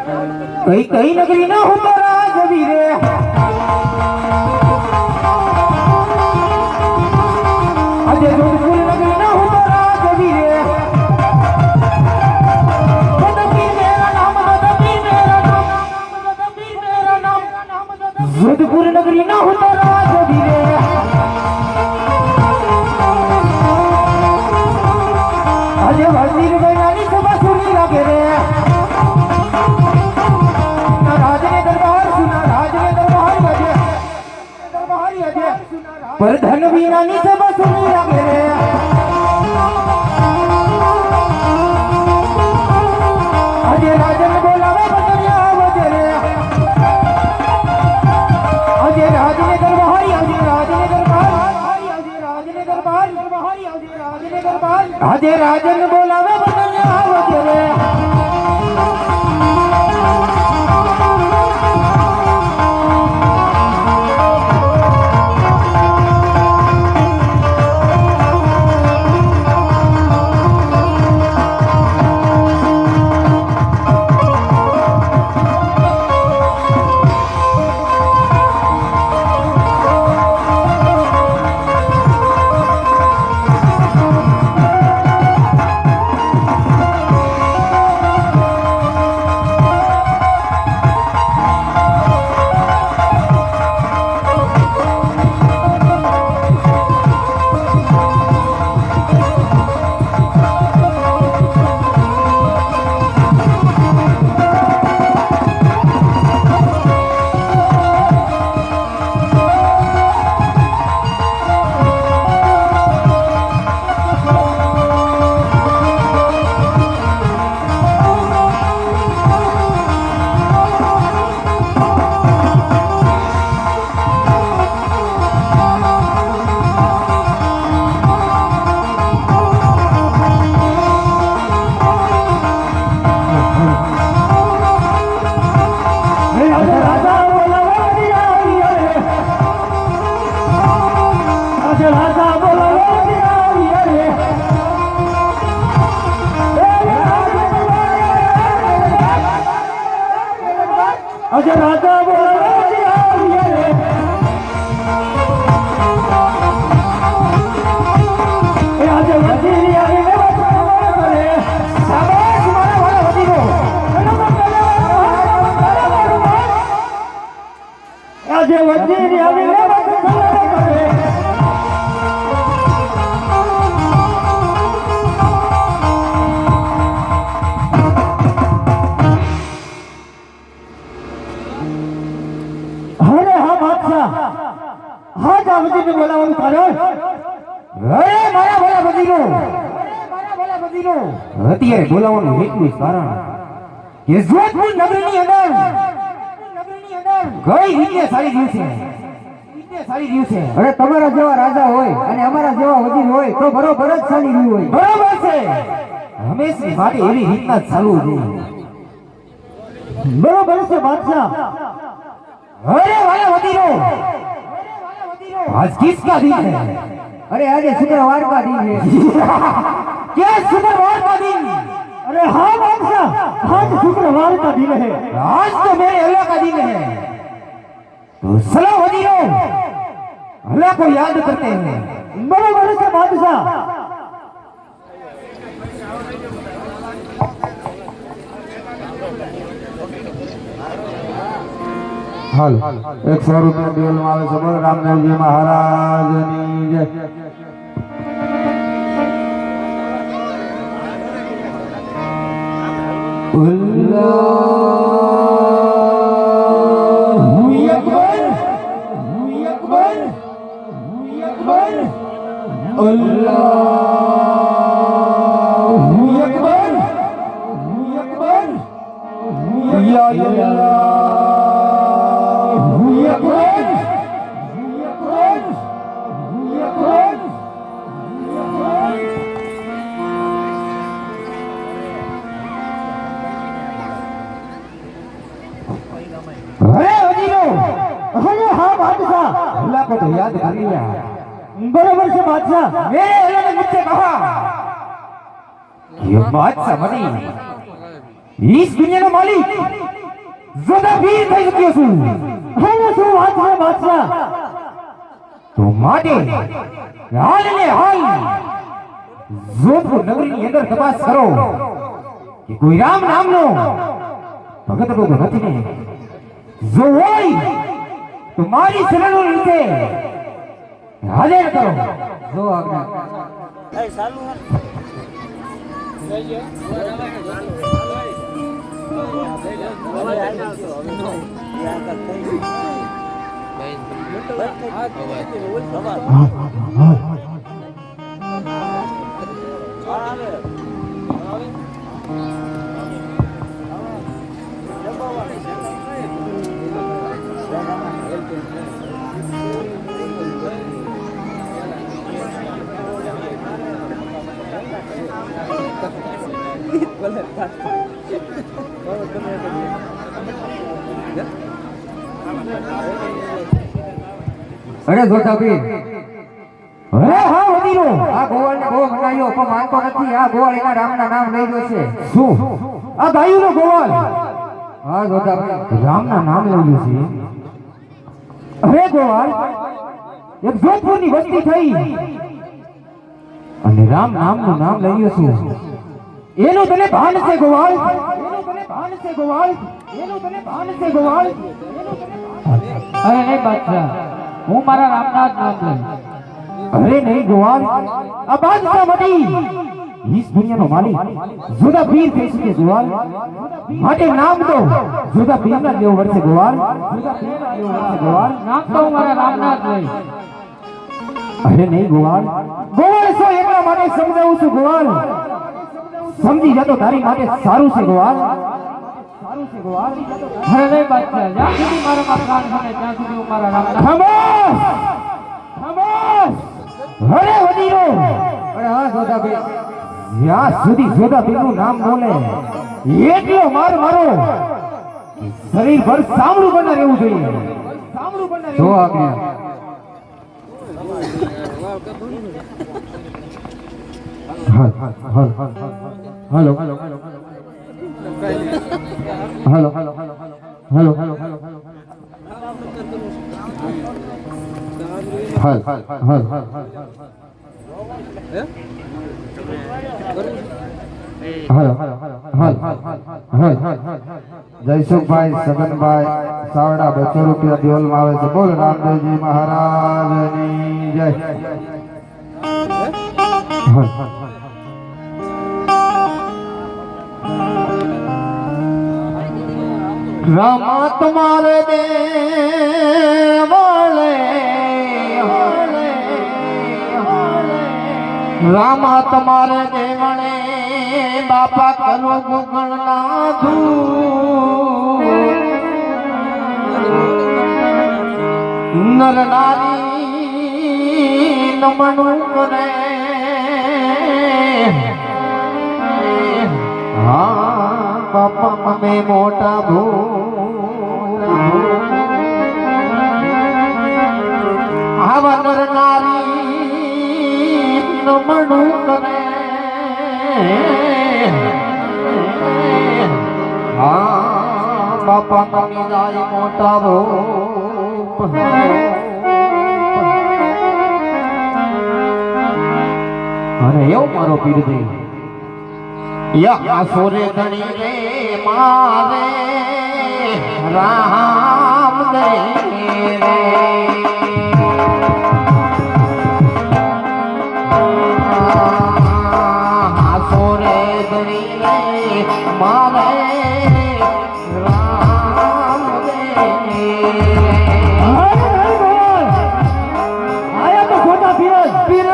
कई कई नगरी ना हो तो राजवीरे अजय जोधपुर नगरी ना हो तो राजवीरे जोधपुर मेरा नाम जोधपुर नगरी ना हो तो राजवीरे अजय वजीर गैरानी सभा सुनी लगे रे पर धन वीरानी सब सुनी लगे रे अजय राजन बोलावे बदरिया बजे रे अजय राजने दरबार अजय राजने दरबार अजय राजने दरबार अजय राजने दरबार अजय राजन बोलावे बदरिया बजे रे अजय राजा અત્યારે બોલાવવાનું એટલું જ કારણ કે જોધપુર નગરની અંદર કઈ રીતે સારી રહ્યું છે અરે તમારા જેવા રાજા હોય અને અમારા જેવા વજીર હોય તો બરોબર જ ચાલી રહ્યું હોય બરોબર છે હંમેશા માટે એવી રીતના જ ચાલવું જોઈએ બરોબર છે બાદશાહ અરે વાલા વજીરો आज किसका दिन है अरे आज शुक्रवार का दिन है क्या शुक्रवार का दिन अरे हाँ बादशाह आज शुक्रवार का दिन है आज तो मेरे अल्लाह का दिन है तो सलाम वजीरों अल्लाह को याद करते हैं बराबर से बादशाह हाल 100 रुपया दिवल मावे सबल रामदेव जी महाराज ની જય अल्लाहु अकबर अल्लाहु अकबर या अल्लाह अल्लाह को तो याद कर लिया बराबर से बादशाह मेरे अल्लाह ने मुझसे कहा ये बादशाह बनी इस दुनिया का मालिक જોધા વીર થઈ ચૂક્યો છું. હવે શું વાત છે બાદશાહ? તો માટે હાલ ને હાલ જોધપુર નગરીની અંદર તપાસ કરો કે કોઈ રામ નામનો ભગત લોકો નથી ને. જો હોય તો મારી શરણો રીતે હાજર કરો. જો આજ્ઞા. અરે જોતા પીર, અરે હા વડીલો, આ ગોવાળને બહુ મનાયો પણ માનતો નથી. આ ગોવાળ એના રામના નામ લઈ ગયો છે. શું આ ગાયુંનો ગોવાળ? હા જોતા પીર, રામના નામ લઈ ગયો છે. અરે ગોવાળ, એક જોધપુરની વસ્તી થઈ અને રામ નામનું નામ લઈ ગયો છે. એનું તને ભાન છે ગોવાળ? એનું તને ભાન છે ગોવાળ? એનું તને ભાન છે ગોવાળ? અરે નહીં બાદશાહ, હું મારા રામના જ નામ લઈશ. અરે નહીં ગોવાળ, આ બાદશાહ મટી ઈસ દુનિયાનો માલિક જોધા પીર થઈ શકે ગોવાળ. માટે નામ તો જોધા પીરના લેવું પડશે ગોવાળ. જોધા પીરના લેવું પડશે ગોવાળ. નામ તો હું મારા રામના જ લઈશ. અરે નહીં ગોવાળ, ગોવાળ શું એટલા માટે સમજાવું છું ગોવાળ. સમજી જા તો તારી માટે સારું છે ગોવાળ. સારું છે ગોવાળ. અરે નહીં બાદશાહ, જ્યાં સુધી મારામાં પ્રાણ છે ત્યાં સુધી હું મારા રામના. ખામોશ, ખામોશ. અરે વડીલો, અરે હા જોધા પીર, જ્યાં સુધી જોધા પીરનું નામ બોલે એટલો માર મારો શરીર ભર સાંભળું બના રહેવું જોઈએ. સાંભળું બના જો આજ્ઞા. હાલો હાલો હાલો હાલો હાલો હાલો હાલો જયસુખભાઈ સગનભાઈ સાવડા 200 રૂપિયા દિયોલમાં આવે છે. બોલ રામદેવજી મહારાજની જય. રામા તમારે દેવળે, રામા તમારે દેવળે બાપા કરો ગુગળ નાધું. નર નારી નમણું કરે હા બાપા અમે મોટા આવા નર નારી નમણું કરે હા બાપા તમે જાય મોટા ભૂપ. અરે એવો મારો પીર દે યા સોરે ધણી રે મારે રામ દે રે સોરે ધણી રે મારે રામ દે આયા તો ખોટા પીર પીર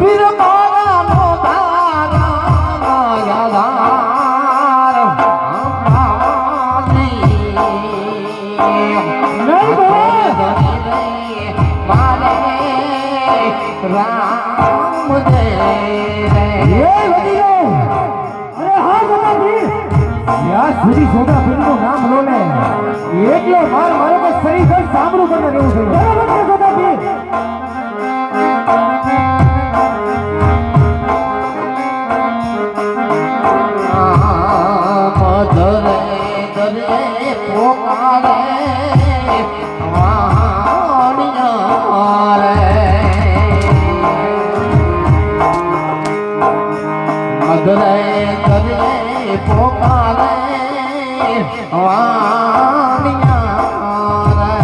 પીર મારા નો ધારા યાદાર મારે રામ દે સુધી જોધા પીરનું નામ લો ને એટલે માર મારે કે શરીર સાંભળું બને રહેવું જોઈએ. બરાબર છે જોધા પીર. મધુરે કરીએ પોકારે વાણિયા રે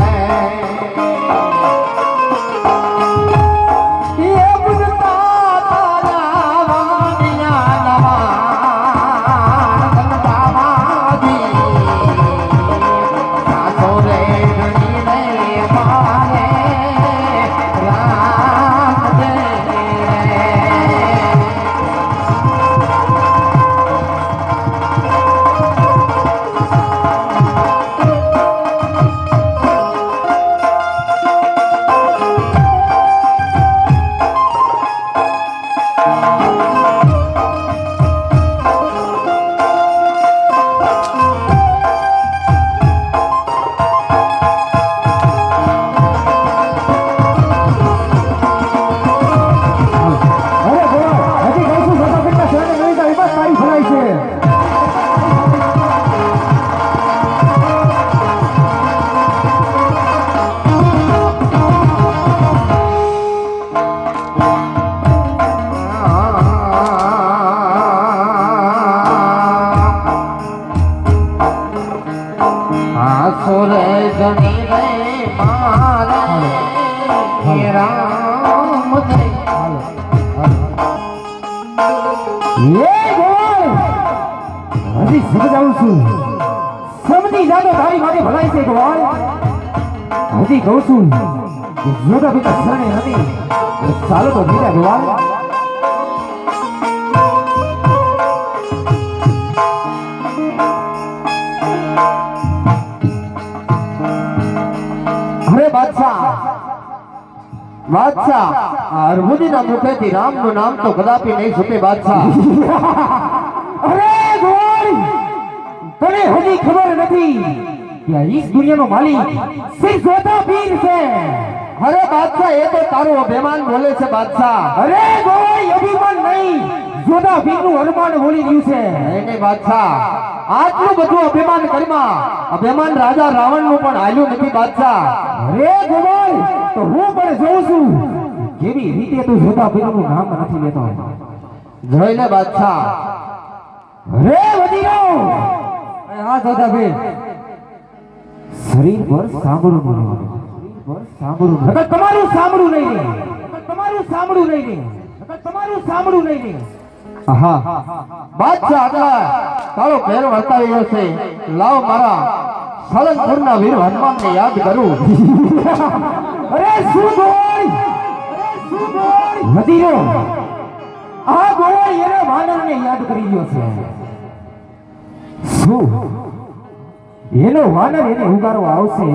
એ બુધતા તારા વાણિયા નવા ગંગામાજી સાસો રે ગણી રે મારે રામ જય આસુરે ગણી રે મારે રામ જય હજી સમજાવું છું સમજી જાતો તારી માટે ભલાઈ છે ગોવાળ હજી કહું છું કે જોતા પિતા શરણે નથી ચાલો તો બીજા ગોવાળ અરે બાદશાહ બાદશાહ અરબુદીના મુખેથી રામનું નામ તો કદાપી નહીં છૂટે બાદશાહ અરે ગોવાળ તને હજી ખબર નથી કે આ ઈસ દુનિયાનો માલિક સિર્ફ જોતા પીર છે અરે બાદશાહ એ તો તારું અભિમાન બોલે છે બાદશાહ અરે ગોવાળ અભિમાન નહીં જોતા પીરનું અરમાન બોલી રહ્યું છે નહીં બાદશાહ આટલું બધું અભિમાન કરીમાં અભિમાન રાજા રાવણનું પણ હાલ્યું નથી બાદશાહ અરે ગોવાળ તો હું પણ જોઉં છું કેવી રીતે તું જોતા પીરનું નામ નથી લેતો જોઈ લે બાદશાહ અરે વજીરો હા જોતા પીર શરીર પર સાંભળું બોલવાનું તમારું સાંભળું નહીં રે તમારું સાંભળું નહીં રે તમારું સાંભળું નહીં રે હા બાદશાહ આગલા તારો ઘેર વર્તાવી રહ્યો છે લાવ મારા સાળંગપુરના વીર હનુમાનને યાદ કરું અરે શું બોલ વજીરો આ ગોળ એના વાનરને યાદ કરી રહ્યો છે શું એનો વાનર એને ઉગારવા આવશે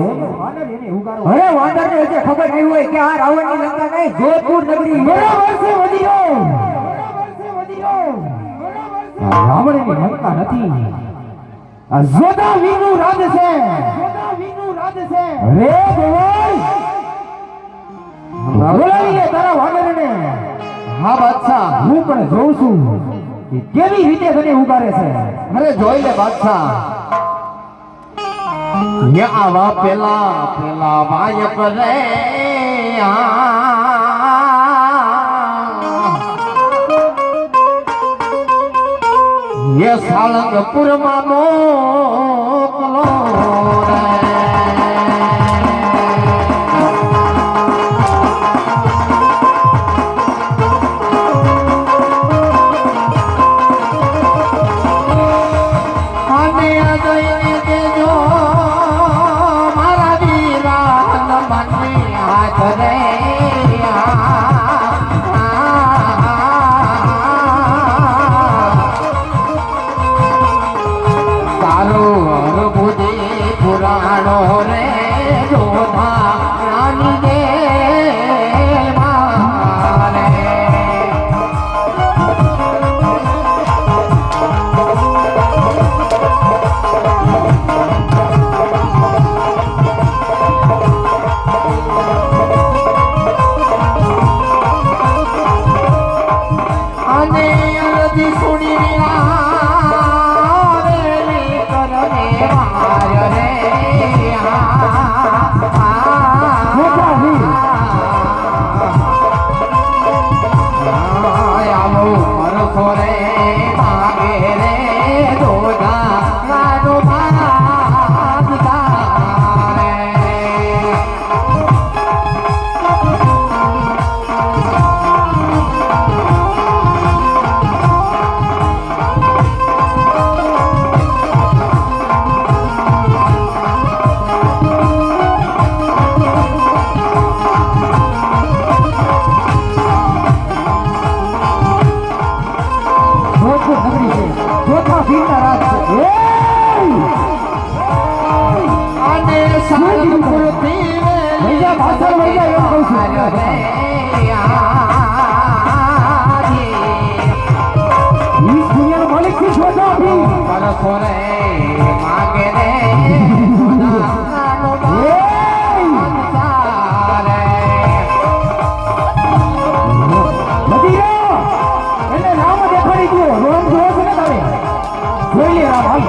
અરે વાનર ને હજી ખબર નહીં હોય કે આ રાવણની લંકા નહીં જોધપુર નગરી બરાબર છે વજીરો રાવણની લંકા નથી આ જોધાવીનું રાજ છે અરે ગોવાળ બોલાવીએ તારા વાનરને હા બાદશાહ હું પણ જોઉં છું કે કેવી રીતે તને ઉગારે છે અરે જોઈ લે બાદશાહ આવા પેલા વાયક રે સાળંગપુરમાં મોકલો રે તારું મોટા વીરના રાજ છે. અને સારંગપુરથી વૈજા ભાષણ વૈજા એમ કહું છું. ઈ દુનિયાનો માલિક છે છોટા ભીમ. પરસોરે માગે રે મદીરા એને રામ દેખાડી દો. રામ જોવો છે ને તારે? જોઈ લે રામ હાલ.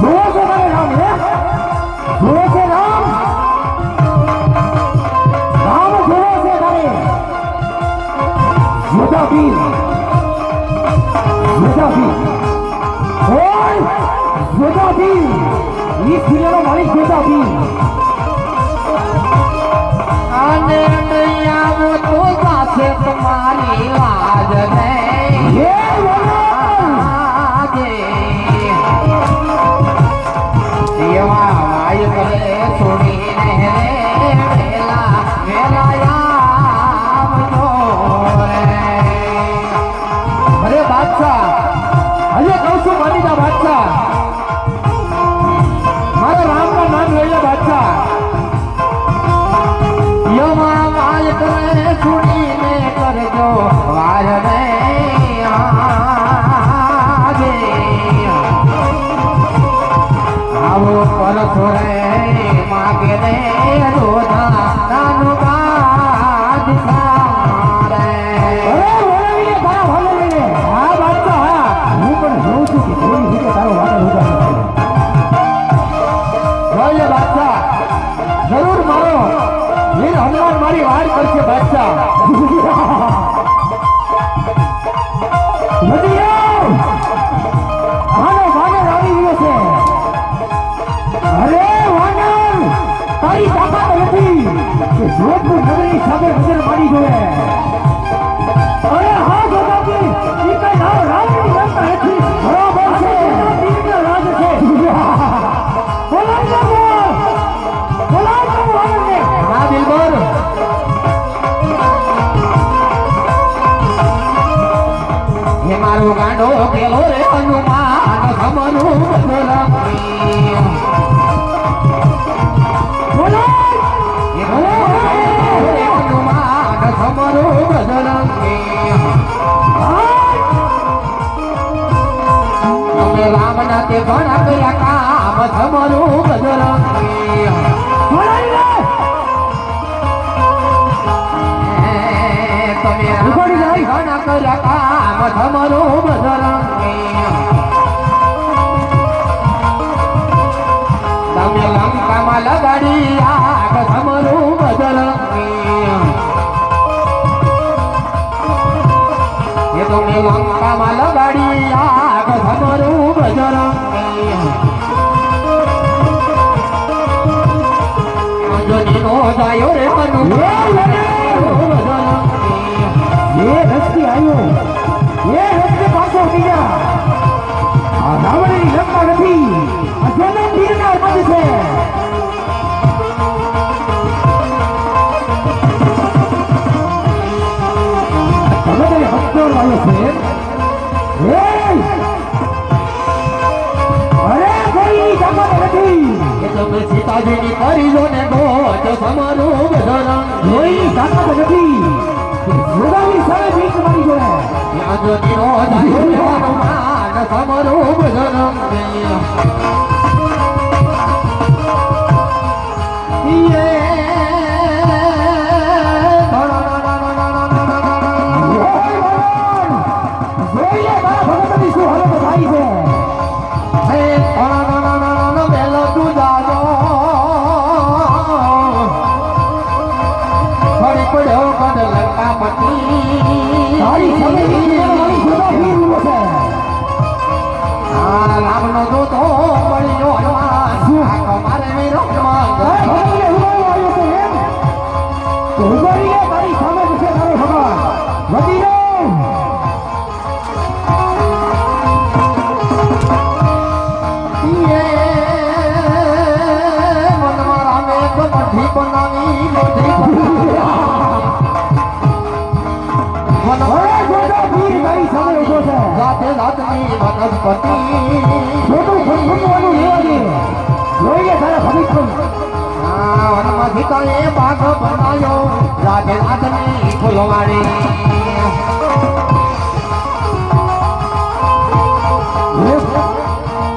જોવો છો તારે રામ હે? જોવો છે રામ? રામ જોવો છે તારે? જોતા ભીમ. જોતા ભીમ. ઓય જોતા ભીમ. ઈ દુનિયાનો માલિક જોતા ભીમ. અને આવો તો પાસે તમારી લાજ રે હે વરદાન. દેવા વાય કરે છોડીને રે વેલા આવજો રે. અરે બાદશાહ, હજે કહું છું માનીતા બાદશાહ, મારા રામના નામ લઈ લે બાદશાહ. યમા વાય કરે છોડીને કરજો વાર રે આગે. આવો પરસો રે માગે રે રોધા નાનું બાદશાહ રે. અરે વળાવી લે તારા ભાલે લઈને. હા બાદશાહ હા. હું પણ જોઉં છું કે કેવી રીતે તારો વાદળ ઉદાસ થાય. જોઈ લે બાદશાહ, જરૂર મારો વીર હનુમાન મારી વાર કરશે બાદશાહ. મદીરા આનો વાનર આવી ગયો છે. અરે વાનર તારી તાકાત નથી કે જોધપુર નગરી સામે નજર મારી જોવે. અરે હા જોધાજી, ઈ કઈ નામ રામની રમતા નથી. બરાબર છે, વીરનો રાજ છે. બોલાવ વાનરને. હા બિલબોર. હે મારો ગાંડો પેલો રે હનુમાન ખમનું બદલંગી. બોલાવ. હે હનુમાન ખમનું બદલંગી. તમે રામના તે ઘણા કર્યા કામ ખમનું બદલંગી. બોલાવી લે. તમે રામના તે ઘણા કર્યા કામ ખમનું બદલંગી. તમે લંકામાં લગાડી આગ ખમનું બદલંગી. એ તમે લંકામાં લગાડી આગ ખમનું બદલંગી. અંજનીનો જાયો રે હનુમાન બદલંગી. એ રસ્તે આવ્યો, એ રસ્તે પાછો ઉડી જા. આ રાવણની લંકા નથી, આ જનમ વીરના રાજ છે. તમે તે ભક્તો આવ્યો છે. અરે કોઈ તાકાત નથી. એ તમે સીતાજીની કરી લો ને ગોત ખમનું બદલંગી. કોઈ તાકાત નથી. જોડાવી સામે ભીખ મારી જોડે. અંજનીનો જાયો રે હનુમાન ખમનું બદલંગી. જોઈ લે તારા ભગતની શું હાલત થાય છે. તારી સામે ભીખ મારી જોડા ભીખ ઉભો છે. રામનો દૂતો મળ્યો હનુમાન મારે વીરો ભગવાનને ઉભો આવ્યો છે એમ? તો ઉભો રહી લે, તારી સામે છે તારો ભગવાન. વધી રહો. પાર્વતી વનસ્પતિ ખોટું ખોટું લેવા દે જોઈએ તારા ભવિષ્ય વનમાં સીતાએ બાગ બનાવ્યો રાધે રાધની ફૂલવાડી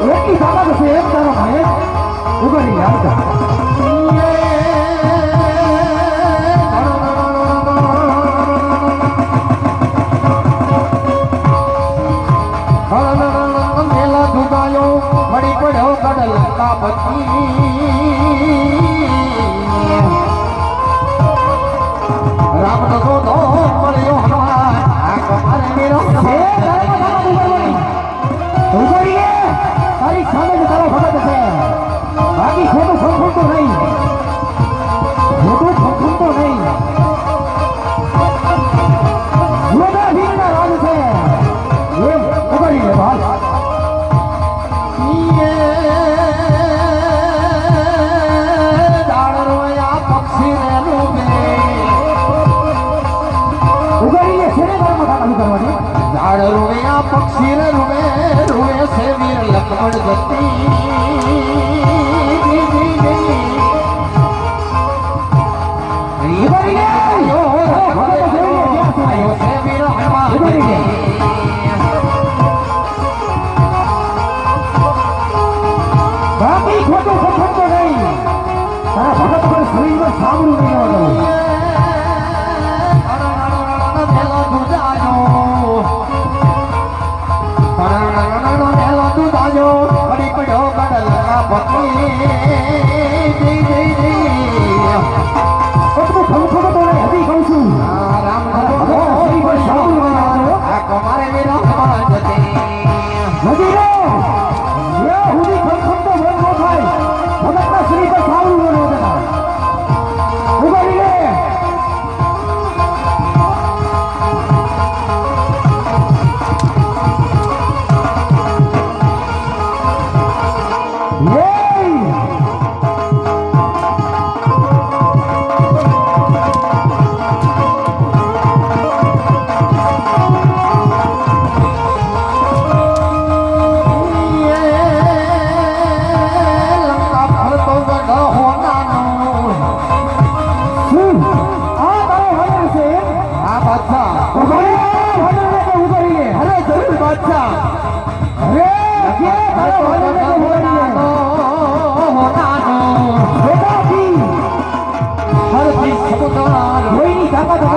એટલી તાકાત છે એક તારો ભાઈ ઉભરી આવતા મેલા દુગાયો મળી પડ્યો કડલ કાપતી રામનો દોધો મળ્યો હનુમાન આ કમારે મેરો ઉભરી તારી સામે જ તારો ભગત છે બાકી ખોટું ખોટું નહીં ખોટું ખોટું નહીં જોડા વીરના રાજ છે એ ઉભરી લે ભાઈ પક્ષી રૂવે રૂવે છે વીર લક્ષ્મણ જતી બાકી ખોટું ખોટું નહીં તારા ભગત પર શરીરમાં સાંભળું નહીં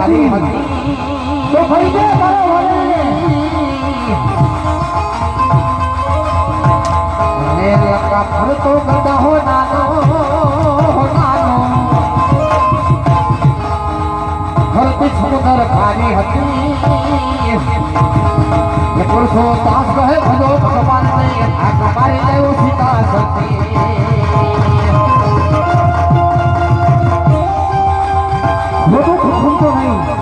તો ફરી દે તારો લંકા ફરતો ગદા હો નાનો ફરતી સમુદર ખારી હતી એ પુરુષો દાસ કહે ભજો ભગવાન ને આ કમારી દેવો સીતા સતી ખોટું ખોટું નહીં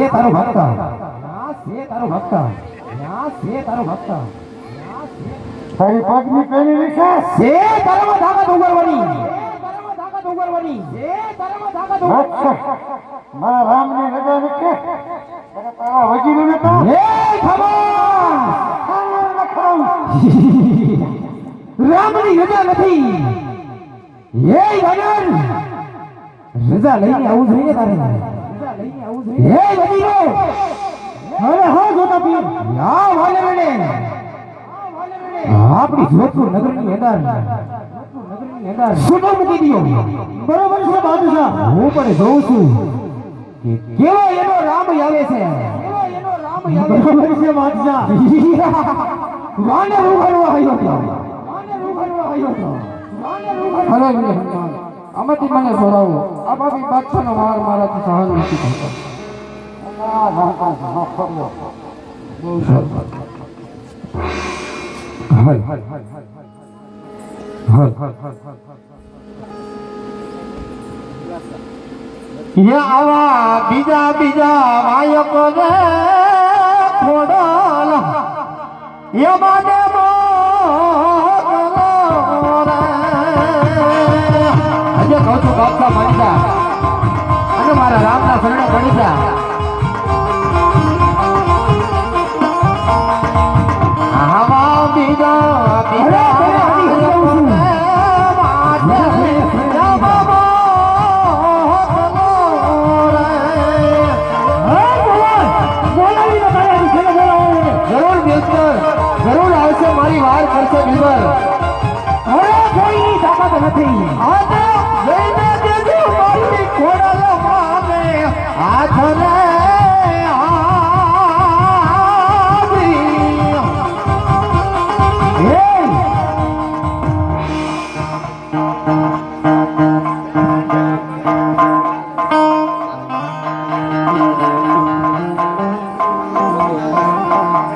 તારો ભક્ત તારો ભક્ત તારો ભક્ત તારી પગની પેલી વિશે છે તારામાં તાકાત ઉગરવાની છે તારામાં તાકાત મારા રામની રજા નથી તારા વજીને નતા હે રામની રજા નથી હે વાનર રજા લઈને આવું જોઈએ તારે હે વજીરો હવે હા જોતા પી યા વાનરને આપણી જોધપુર નગરની અંદર સુનો મૂકી દિયો બરોબર છે બાદશાહ હું પણ જોઉં છું કે કેવો એનો રામ આવે છે બરોબર છે બાદશાહ વાને ઉઘડવા આવ્યો હરે વીર હનુમાન આમાંથી મને છોડાવો આ બાબી બાદશાહનો વાર મારાથી સહન નથી થતો બહુ સરસ આવા બીજા વાયકો ને ખોડલ યમાને મોકલો રે આજે કહું છું બાપા મળી જા અને મારા રામના શરણે પડી જા આવા બીજા જરૂર આવશે મારી વાર કરશે બીબર હવે કોઈની તાકાત નથી આજે જઈને દેજો મારી ખોડલ માને હાથ રે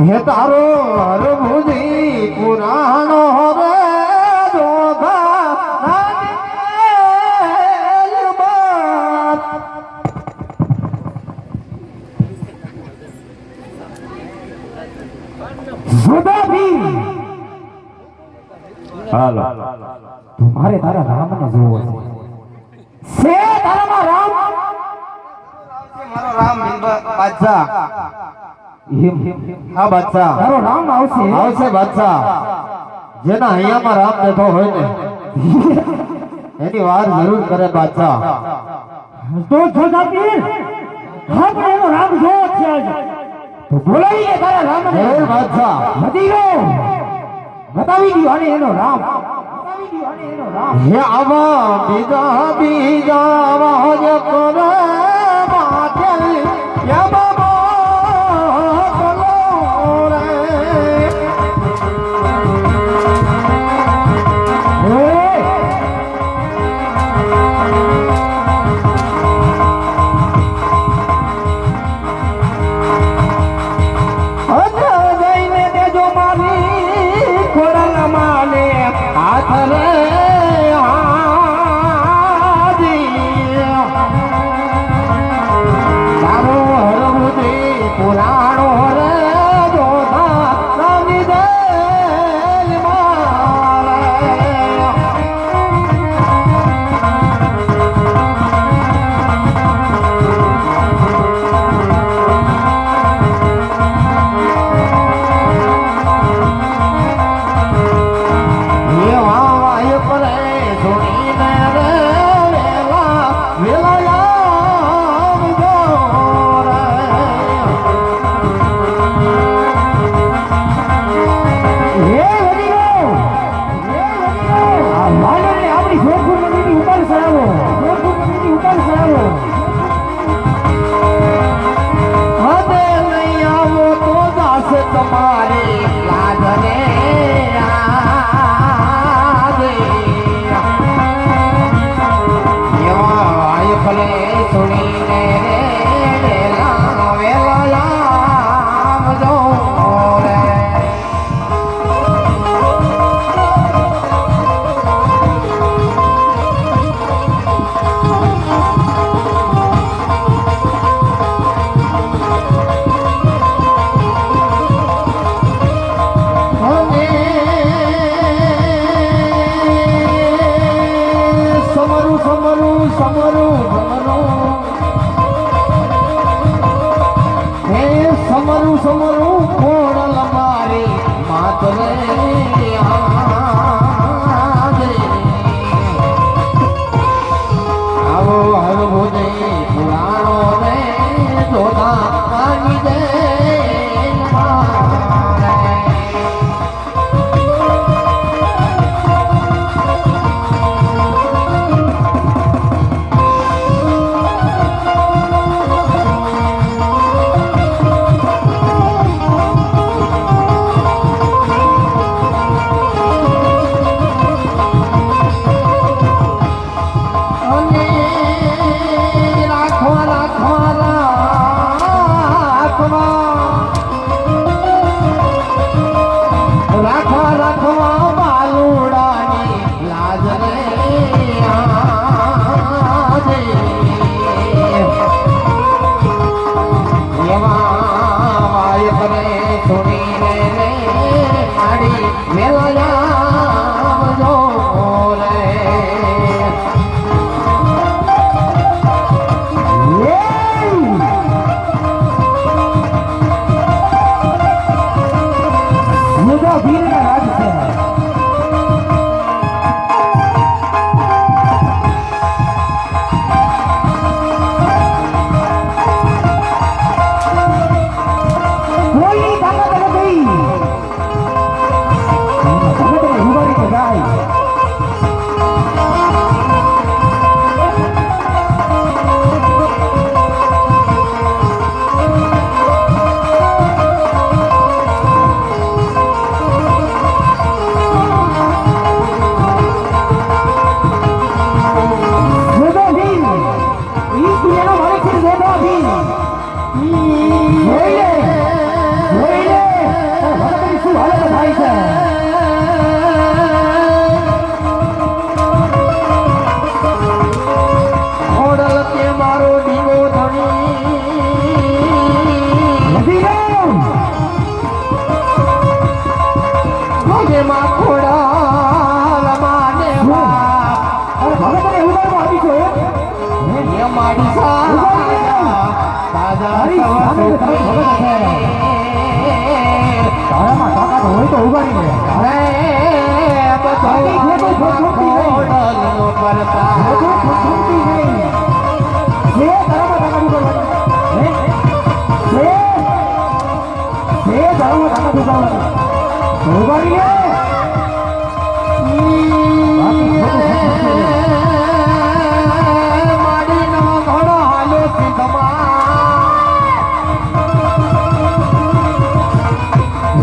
હે તારો હરભુજી પુરાણો રે દોધા સુદાભી હાલો મારે તારા રામને જોવો છે તારામાં રામ મારો રામ બાદશાહ હા બાદશાહ તારો રામ આવશે બાદશાહ જેના હૈયામાં રામ બેઠો હોય ને એની વાર જરૂર કરે બાદશાહ તો સુદાભી આપણે એનો રામ જોવો છે આજે તો બોલાવીએ તારા રામને જરૂર બાદશાહ બતાવી દો અને એનો રામ હે આવા બીજા વાજ કરે માટે યા બાબા કલો રે જઈને દેજો મારી ખોડલ માને હાથ રે પુરાણો રે જોધા રામી દે તમારી લાગને આય ફલે સુણીને વેલા વેલા જો રે સમરું ખોડલ મારી માત રે આવો હરભુજે પુરાણો રે જોધા પાણી દે માડી સાજા તારી સામે તો તારો ભગત છે. તારામાં તાકાત હોય તો ઉગાડી લે. રે બાકી ખોટું ખોટું ખોડલનો પરતા ખોટું ખોટું નહીં. જે તારામાં તાકાત ઉગાડવાની. હે? જે તારામાં તાકાત ઉગાડવાની. ઉગાડી લે. બાકી ખોટું ખોટું નહીં. માડીનો ઘોડો હાલો સિંધમાં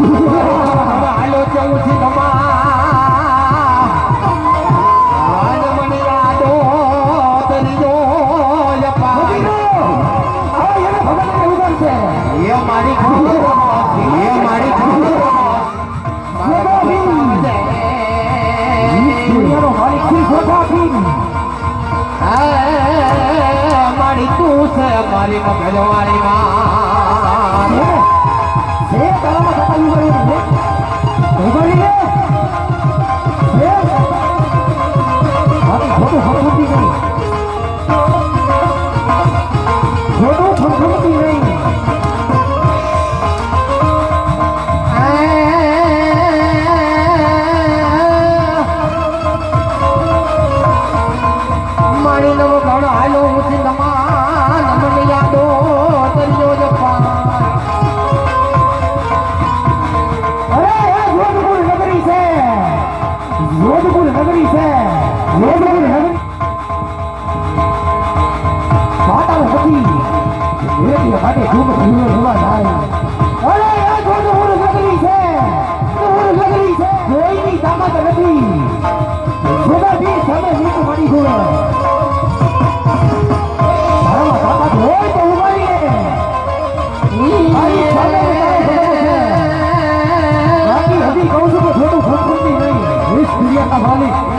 હાલો જવું સિંધમાં આજ મને યાદો દરિયો યપાય એ મારી ખબર એ મારી ખબર મારી તું છે મારી મગજવાળી માં મારી નવો ઘણો હાલો ઉઠી તમાન મને યાદો દરિયો જપા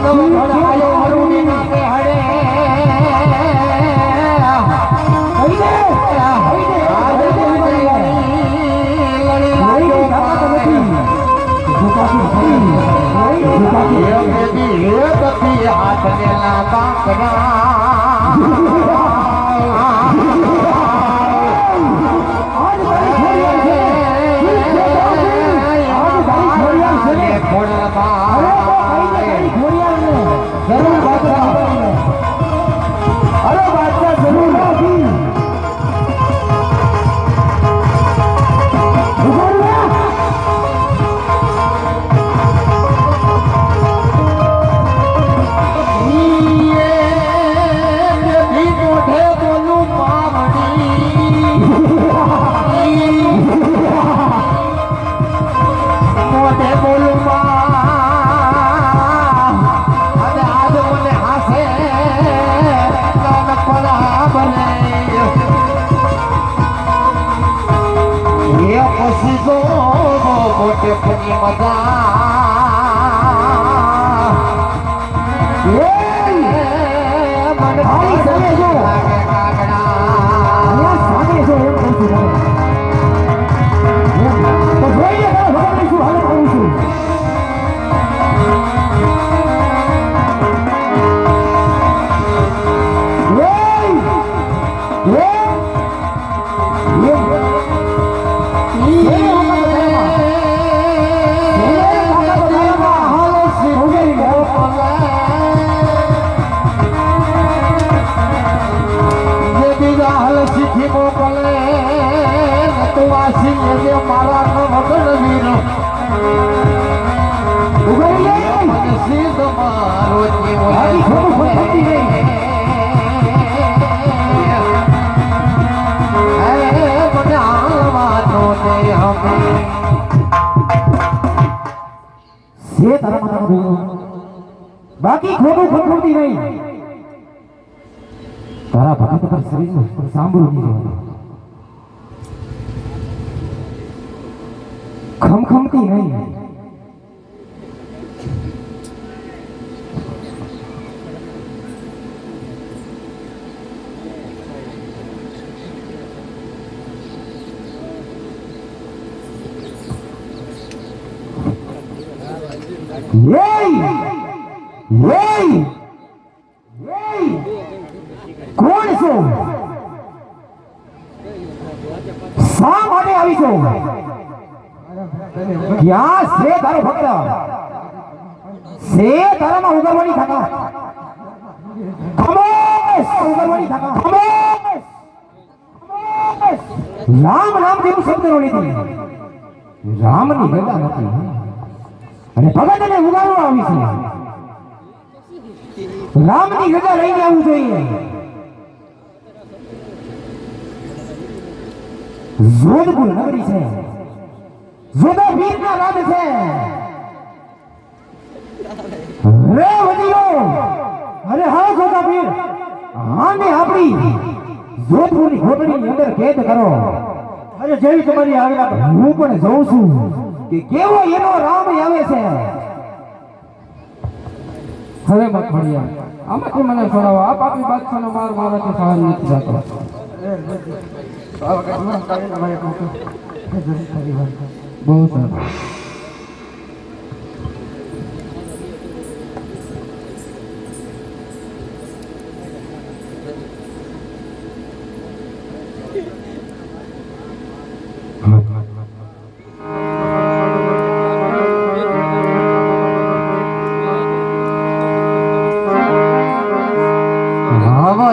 નવો ઘણો હાલો હરુની નાકે હડે બાકી ખોટું ખોટું નહીં. તારા ભગત પર શરીરનું સાંભળું નહીં ખમખમતી નહીં. કોણ છો? ક્યાં છે તારો ભક્ત છે તારામાં ઉગરવાની થાકા ખામોશ ઉગરવાની થાકા ખામોશ રામ નામ જેવું શબ્દ નો લીધી રામની ગદા નથી અને ભગતને ઉગાડવા આવી છે રામની ગદા લઈને આવવું જોઈએ જોધપુર નગરી છે જોધા વીરના રાજ છે રે વડીલો અરે હા જોધા વીર આને આપણી જોધપુરની ઘોટડીની અંદર કેદ કરો અરે જેવી તમારી આજ્ઞા હું પણ જોઉં છું કે કેવો એનો રામ આવે છે હવે મખણિયા આમાંથી મને છોડાવો આ પાપી બાદશાહનો માર મારાથી સહન નથી થતો બહુ સારું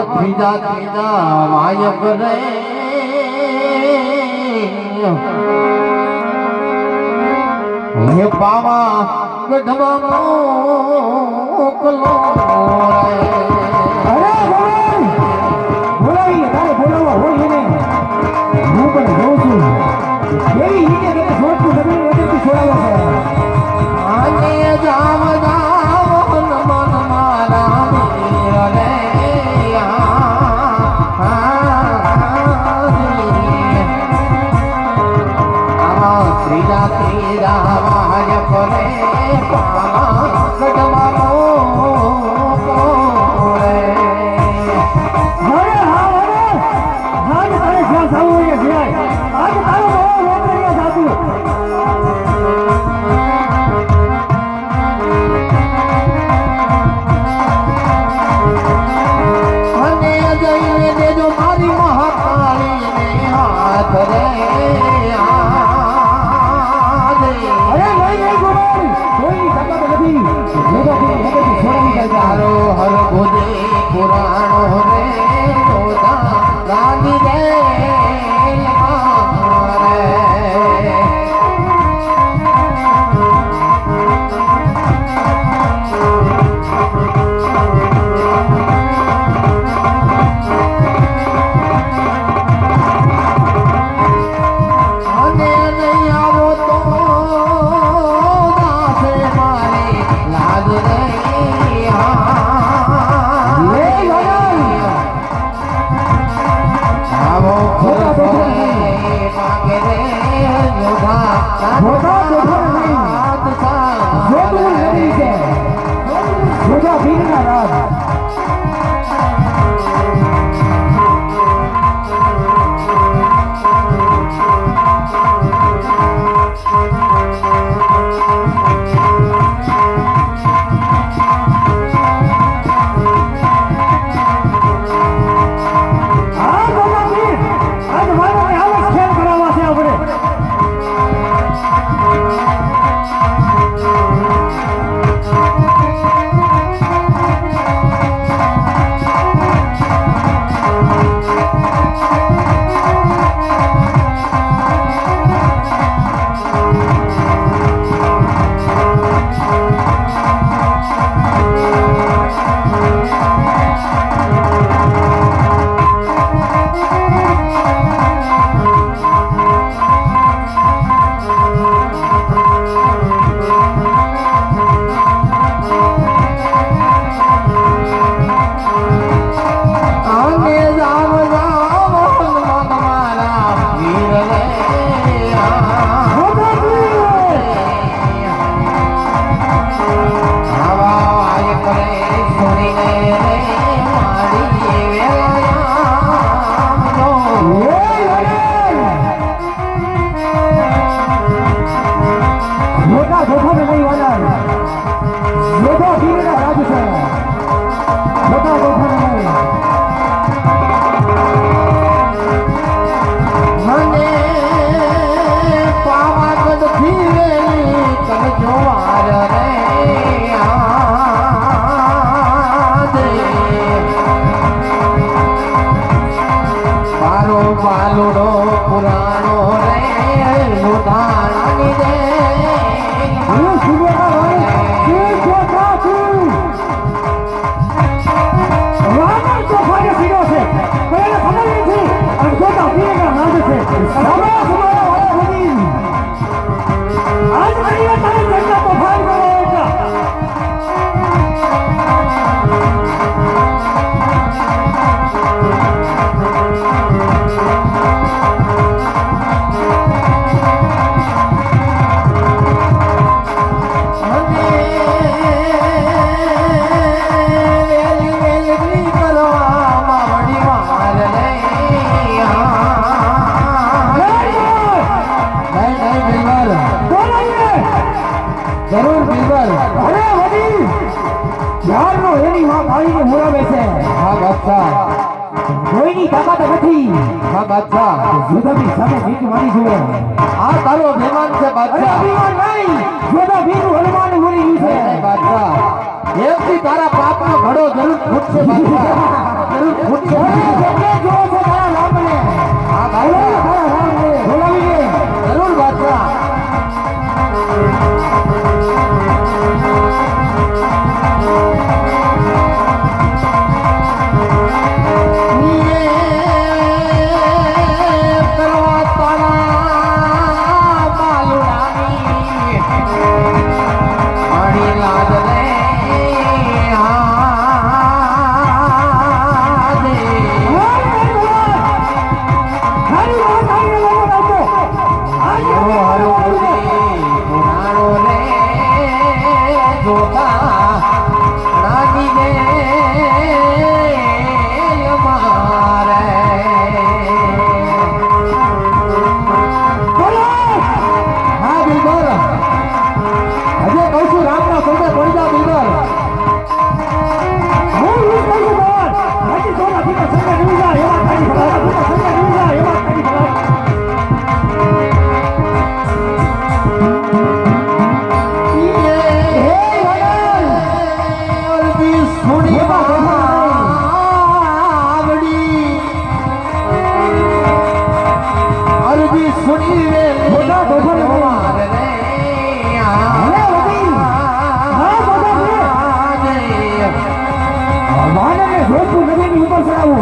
ત્રીજા ત્રીજા વાયક રે હે પાવા ગઢમાં મોકલો અરે બોલાવી તારે બોલાવવા હોય એને હું પણ જોઉં છું કેવી રીતે તેને છોડતું જમીન વચ્ચેથી છોડાવે છે આને જામ જામ મન મારા રે ત્રીજા ત્રીજા વાય કરે હર ગોદે પુરાણો રે જોધા રાની રે બાલુડો પુરાણો રે લુધાણાની રે હું સુબેદાર વાળી જે જોતા છું રાવણ તો ફાડે સીધો છે પણ એને ખબર નથી અને જોતા પીએના નામ છે રાવણ સુબેદાર વાળી હતી આજ ઘડીએ તારી જગ્યા તો ફાડ કરો એટલા જરૂર બિરબલ. અરે વડીલ યારનો એની માં ભાઈને મુરાવે છે હા બાદશાહ. કોઈની તાકાત નથી હા બાદશાહ. જોધાબી સામે જીત મારી જુએ આ તારો મહેમાન છે અરે બાદશાહ. અભિમાન નહીં જોધાબીનું હનુમાન મરી ગયું છે બાદશાહ એમથી તારા પાપનો ઘડો જરૂર ફૂટશે બાદશાહ. જરૂર ફૂટશે. જેટલે જોવો છો તારા રામને હા બાદશાહ. તારા રામને બોલાવી દે જરૂર બાદશાહ. તારી વાત આવીને લોકો રાખો આજે બોલો હા બિરબલ. હજે કહું છું રામના સોદે પડી જા બિરબલ. હું યુઝ કરું છું બોલ બાકી સોના પીતા સંગે નીવી જા એવા તારી ભલા પીતા સંગે નીવી જા એવા તારી ભલા મોટા ડોફર અરે વડીલ હા મોટા ભે વાનરને જોતું નદીની ઉપર ચડાવો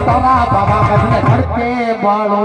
તારા બાબા કદને ધડકે બાળો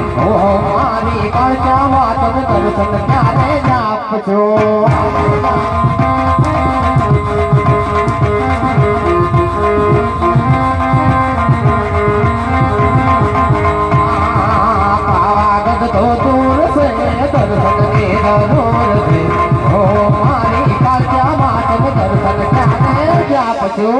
મારી કાળચામાં તમે દર્શન ક્યારે આપજો દર્શનની જરૂર છે ઓ મારી કાળજા માતને દર્શન ક્યારે જ આપજો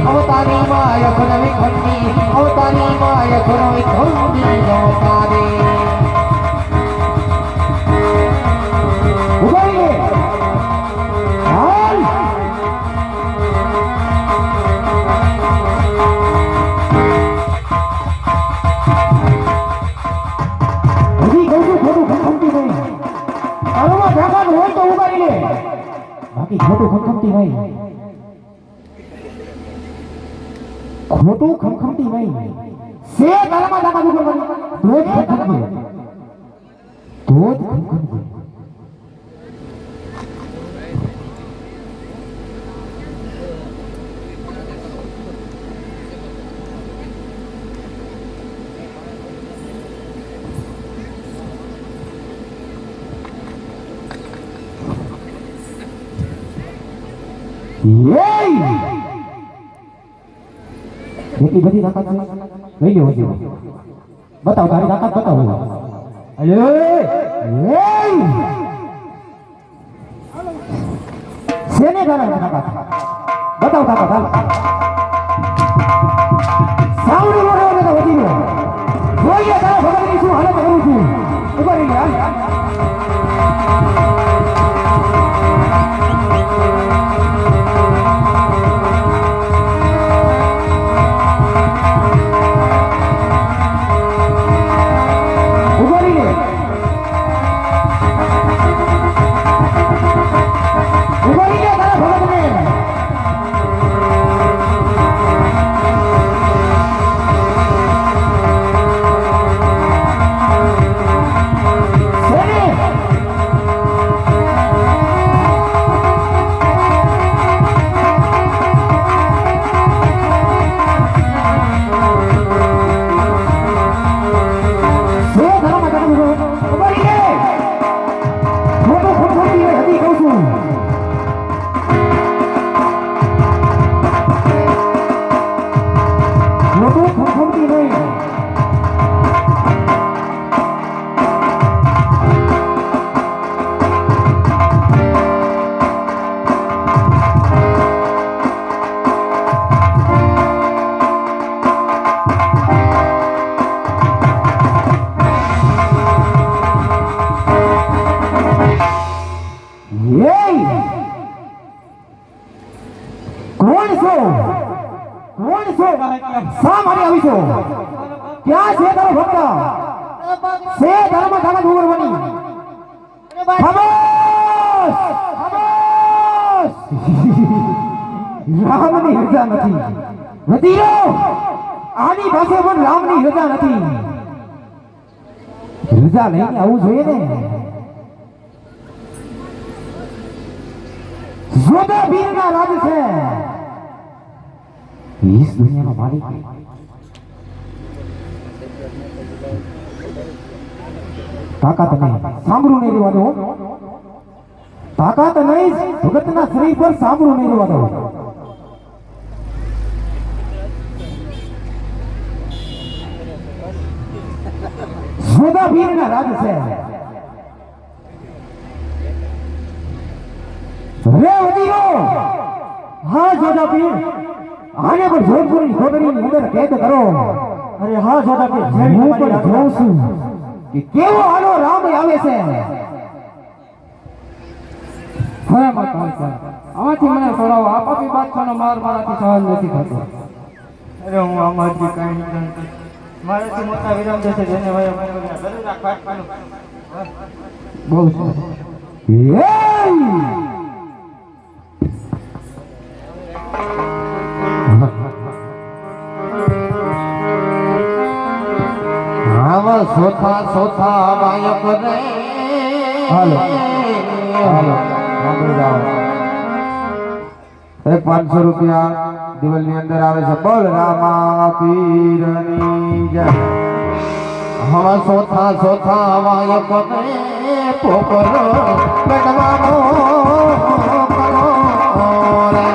અવતારી માય ખુરવી ખંડી અવતારી માય ખુરવી ખંડી અવતારી ઉભાઈએ હાલ હજી કહું છું ખોટું ખંખમતી નહીં તારોમાં જાગા હોય તો ઉભાઈ લે બાકી ખોટું ખંખમતી નહીં ખોટું ખમખમતી નહીં સે તારામાં દાખા દુખો કરી તો જ ખમખમતી એટલી બધી તાકાત લઈ લેવો જોઈએ બતાવ તારી તાકાત બતાવો અલે શેને કારણ તાકાત બતાવ તાકાત હાલ સાવડી મોડો ને તો વધી ગયો જોઈએ તારા ભગવાનની શું હાલત કરું છું ઉભા રહી હાલ શા માટે આવીશો? ક્યાં છે તારો ભક્ત? છે ધર્મ ધાણા ડુંગર બની. ખામોશ! ખામોશ! રામની રજા નથી. વતીરો, આની પાસે પણ રામની રજા નથી. રજા લઈને આવવું જોઈએ ને. જોધા વીરના રાજ છે. इस दुनिया का मालिक ताकत नहीं सांभळू नहीं रेवा दो. ताकत नहीं भगतना शरीर पर सांभळू नहीं रेवा दो. जोधा वीर ना राज से रे वदीरो. हाँ जोधा वीर, आने पर जोधपुरी खोदड़ी ની અંદર કેદ કરો. અરે હા જોતા કે હું પણ જોઉં છું કે કેવો આનો રામ આવે છે. હવે મત આમાંથી મને છોડાવો. આપ આપી બાદશાહનો માર મારાથી સહન નથી થતો. અરે હું આમાંથી કઈ નહીં જાણતો. મારાથી મોટા વિરામ જશે જેને ભાઈ ગરુડા કાટવાનું. બહુ સરસ. આવા સોથા સોથા વાયક રે. હાલો હાલો સાંભળી જાઓ. 500 રૂપિયા દિવાલ ની અંદર આવે છે. બોલ રામા પીરની જય. આવા સોથા સોથા વાયક રે. પોપરો પેડવાનો કરો રે.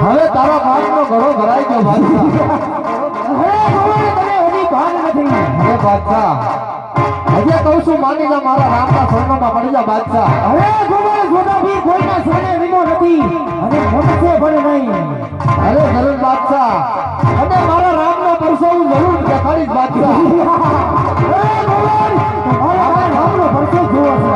હવે તારા બાપનો ઘડો ભરાઈ ગયો બાદશાહ. હવે ખબર તને હજી ભાન નથી. હે બાદશાહ, હજી કહું છું માની જા. મારા રામના શરણમાં પડી જા બાદશાહ. હવે ખબર જોધાબીર કોઈના શરણે વિનો નથી અને મોટશે પણ નહીં. અરે જરૂર બાદશાહ, અને મારા રામનો પરસો હું જરૂર દેખાડીશ બાદશાહ. હવે ખબર મારા રામનો પરસો જોવો છે.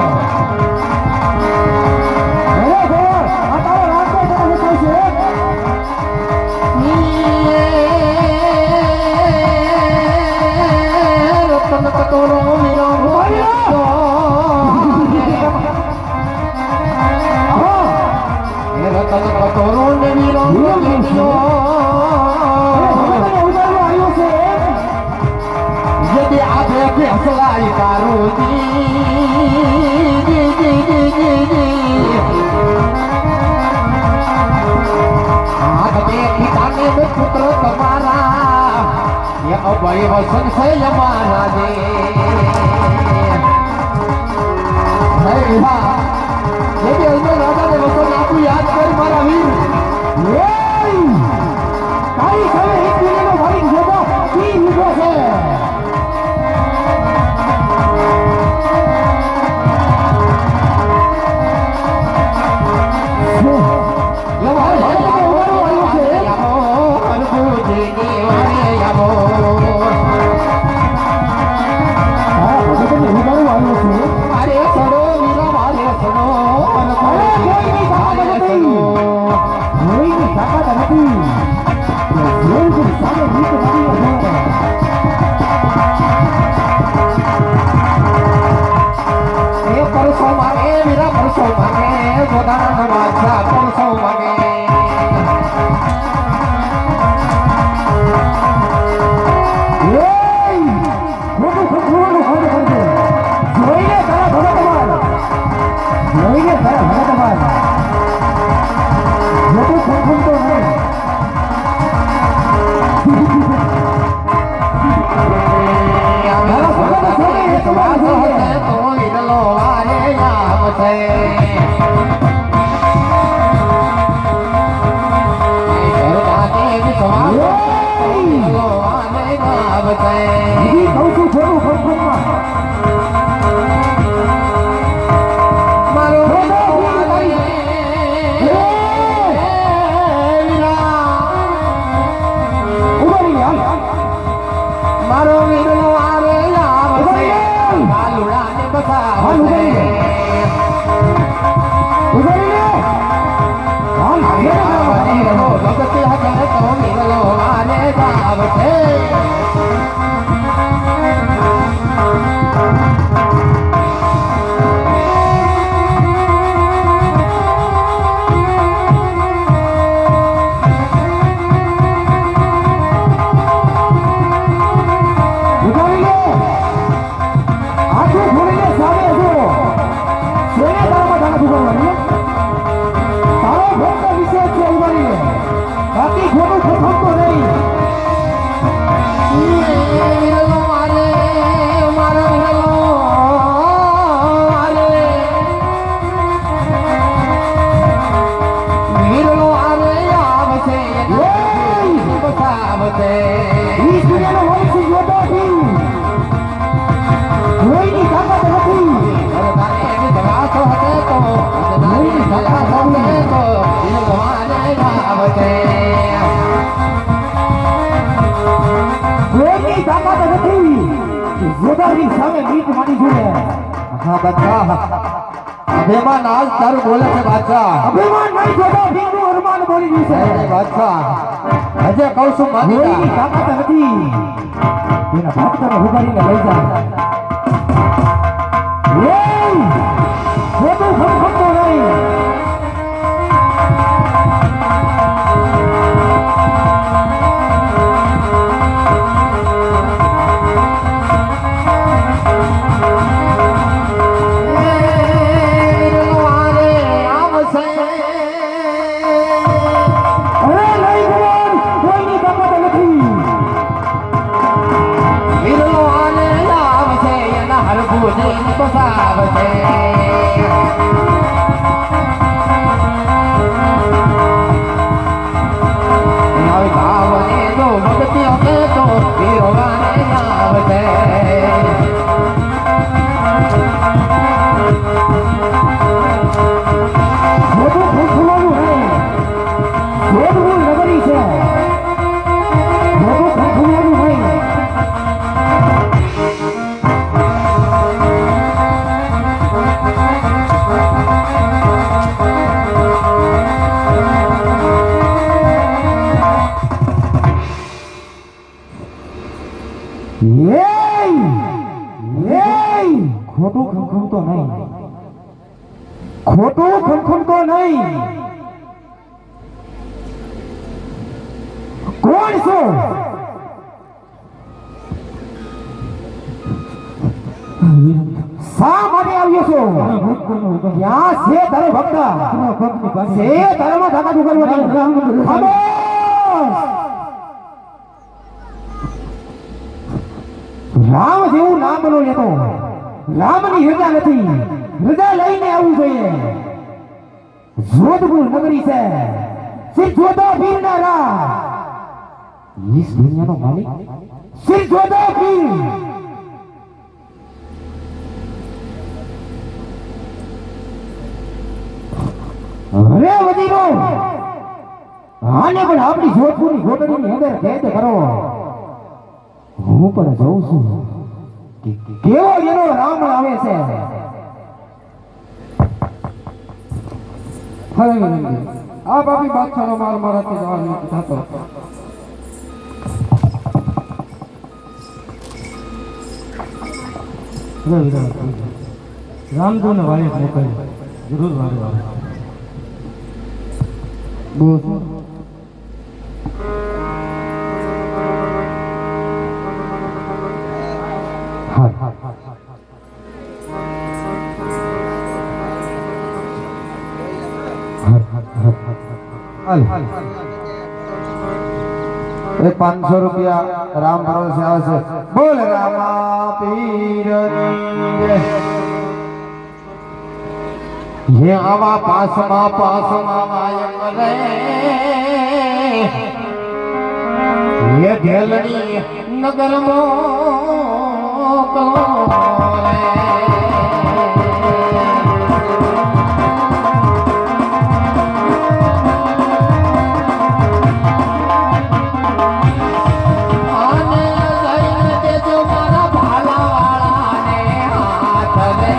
ભાઈ વસન છે અમારા દે હે વિભા જે બી અલમે રાજાને વસન આપું યાદ કર મારા વીર તારી સામે એક મિનિટનો ભાઈ જોતો કી લીધો છે અભિમાન આજ તારું બોલે છે બાદશાહ અભિમાન નહીં જોતો ભીમનું અરમાન બોલી રહ્યું છે બાદશાહ હજે કહું છું માની કોઈની તાકાત નથી એના ભક્તને ઉગાડીને લઈ જા ખોટું ખમખમતો નહીં ખોટું ખમખમતો નહીં ખોટું ખમખમતો નહીં કોણ છો શા માટે આવ્યો છો ક્યાં છે તારો ભક્ત છે તારામાં તાકાત ઉગાડવાની ખામોશ રામ જેવું નામ નો લેતો રામની રજા નથી રજા લઈને આવવું જોઈએ જોધપુર નગરી છે શ્રી જોધા પીરના રાજ इस दुनियाનો માલિક શ્રી જોધા પીર અરે વજીરો આને પણ આપણી જોધપુરની ગોટડીની અંદર કેદ કરો હું પણ જોઉં છું કે કેવો એનો રામ આવે છે હવે વિનંતી આ બાપી બાદશાહનો માર મારાથી જવા નથી થતો રામદેવને વાળે મોકલી જરૂર વારે આવે બોસ એ 500 રૂપિયા રામ ભરોસે આવશે બોલ રામા પીરની ये आवा पासमा वायम रे ये घेलनी नगर मोकलो रे आने लઈને દેજો મારા ભાલા વાળાને હાથ રે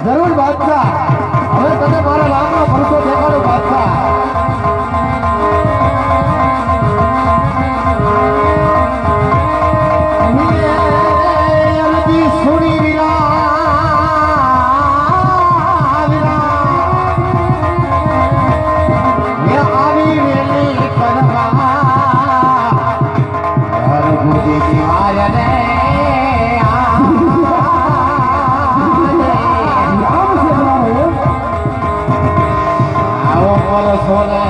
જરૂર બાદશાહ હવે તને મારા રામનો ભરોસો દેખાડો બાદશાહ સોના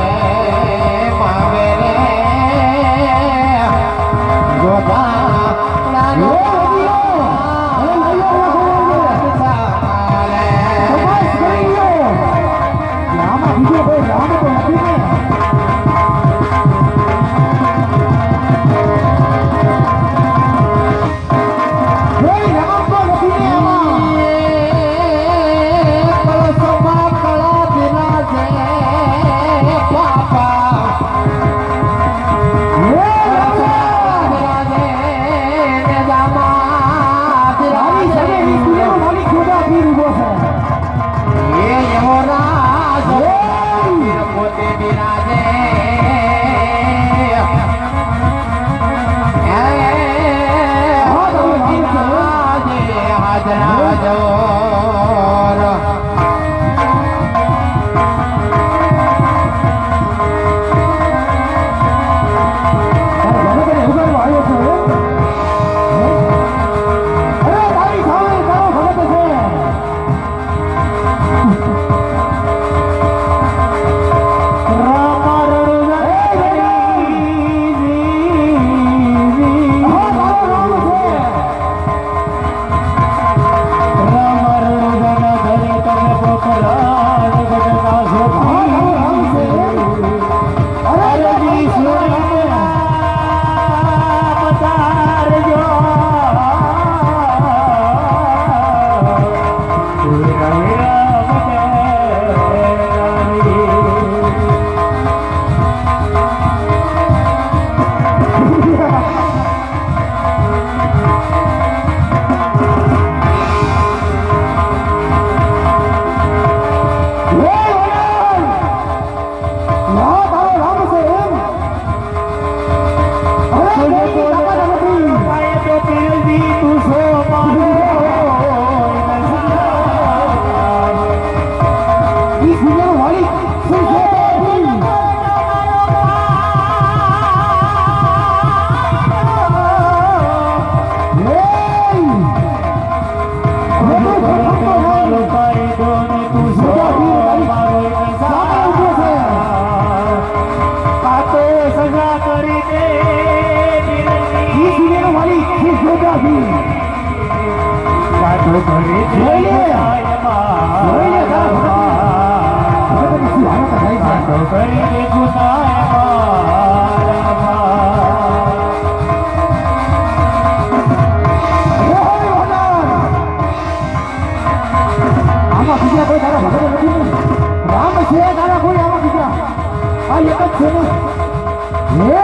છે ને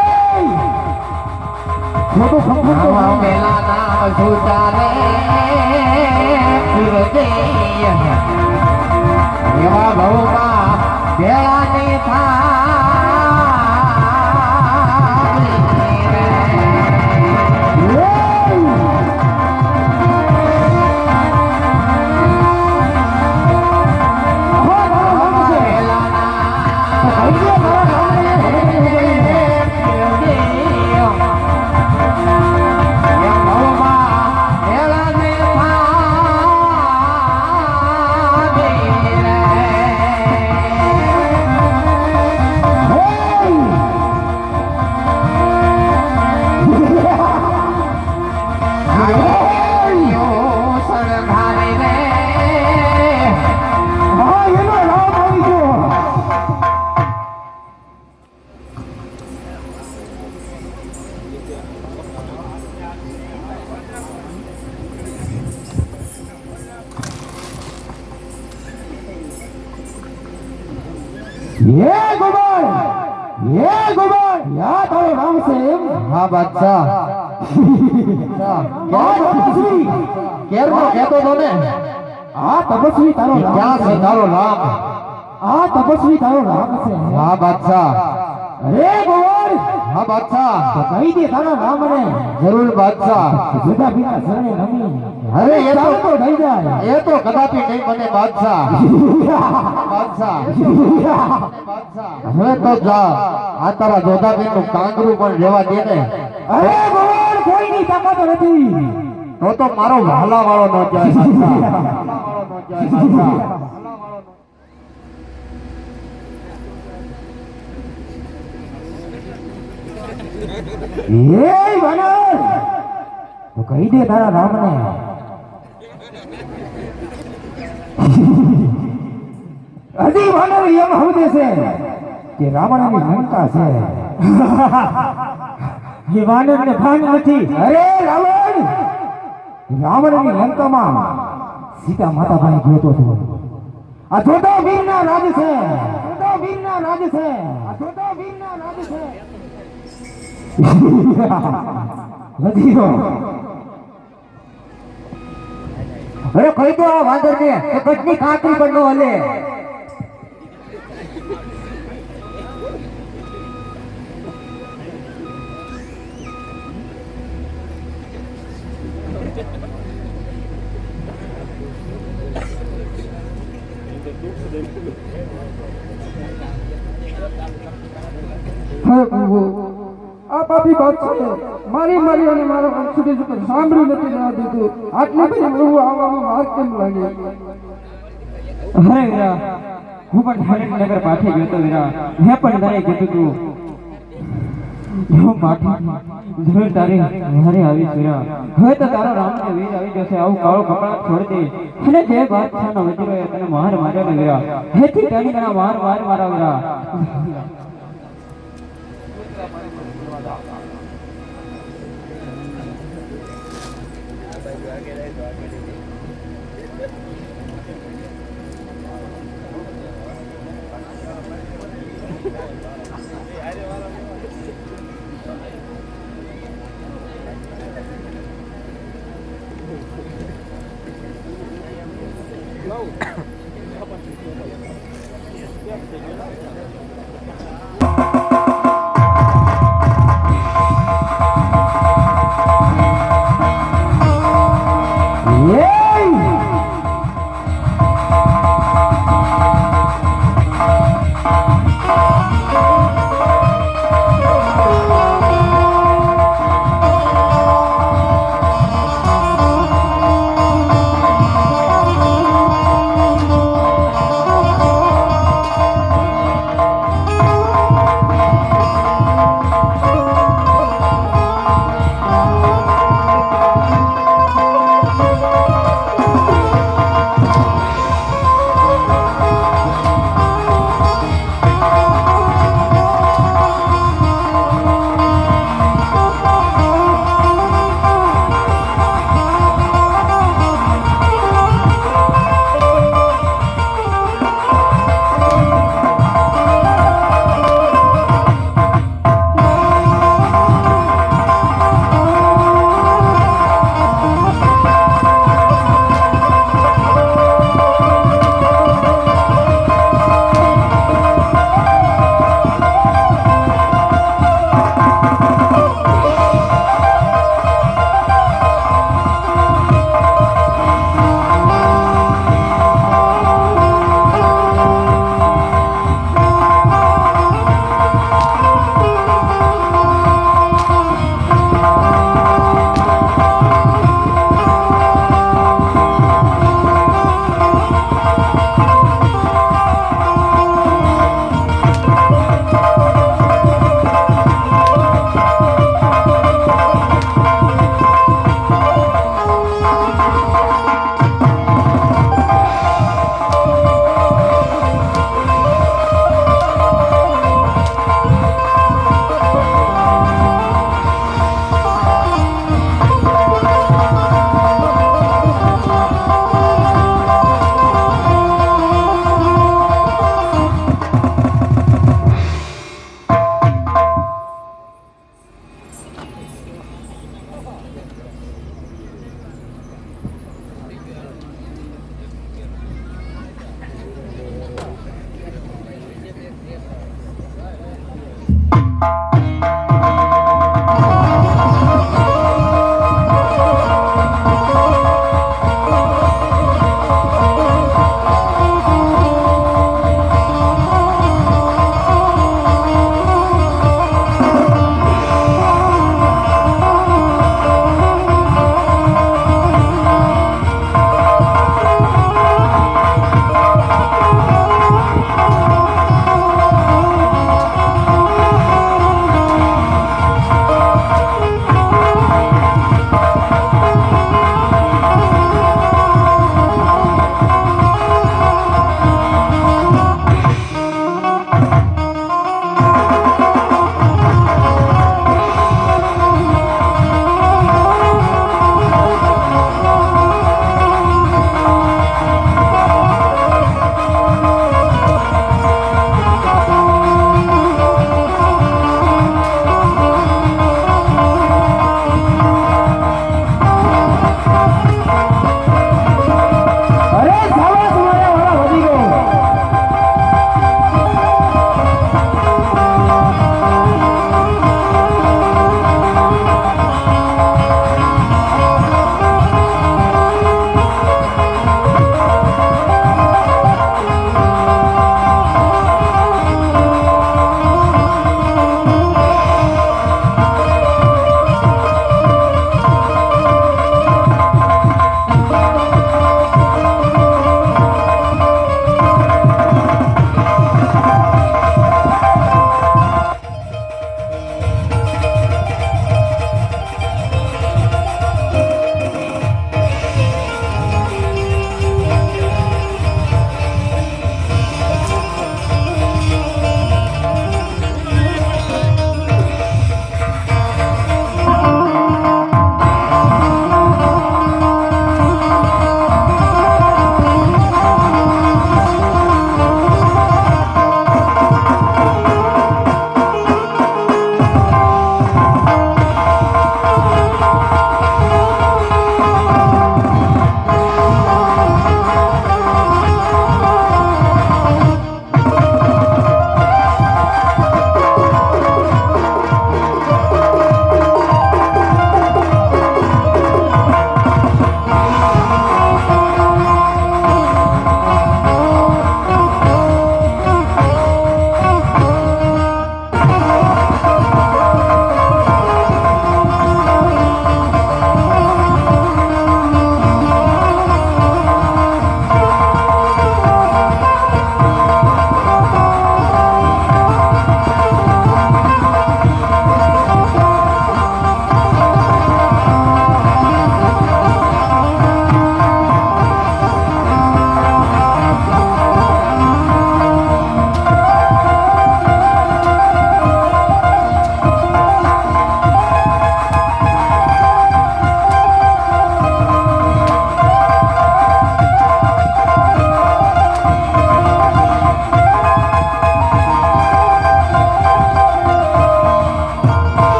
ખોટું ખંભું તો નામ પેલા નામ સુચારે સુરજૈય એવા ભવમાં ભેળાની ये गोबर या तारो नाम से હા બાદશાહ કેરનો કહેતો તો ને आ तपस्वी तारो ક્યાં છે તારો નામ आ तपस्वी तारो नाम से હા બાદશાહ अरे गोबर હા બાદશાહ तो कही दे तारा नाम ने જરૂર બાદશાહ जुदा बिना शरणे नमी અરે એ તો तो नहीं जाए એ તો કદાપી નહીં બને બાદશાહ બાદશાહ હવે તો જા આ તારા જોધાબેન નું કાંગરું પણ રહેવા દે ને अरे गोबर कोई नहीं ताकत नहीं તો મારો વહાલા વાળો ન જાય બાદશાહ ये वानर तो कही दे तारा नाम ने अजी वानर यम हम देसे कि रावण ની લંકા છે ये वानर ने ભાન નથી अरे રાવણ ની લંકામાં સીતા માતા ભાઈ ગયો તો આ જોતો વીરના રાજ છે જોતો વીરના રાજ છે આ જોતો વીરના રાજ છે વધીરો અરે કઈ તો આ વાંદર ને એ કટની કાકરી પણ ન હલે હે પ્રભુ આ પાપી બાદશાહે મારી અને મારા વંશ સુધી ઉપર સાંભળ્યું નથી જવા દીધું આટલે પછી પ્રભુ આવવામાં વાર કેમ લાગે અરે વીરા હું પણ હરિનગર પાછે ગયો તો વીરા મેં પણ તને કીધું તું હું પાછી જરૂર તારી મારે આવી વીરા હવે તો તારો રામ ને વીર આવી જશે આવું કાળો કપડા છોડ દે અને જે બાદશાહનો વજીરો એ તને માર માર્યો ને વીરા હેથી તારી તને માર મારા વીરા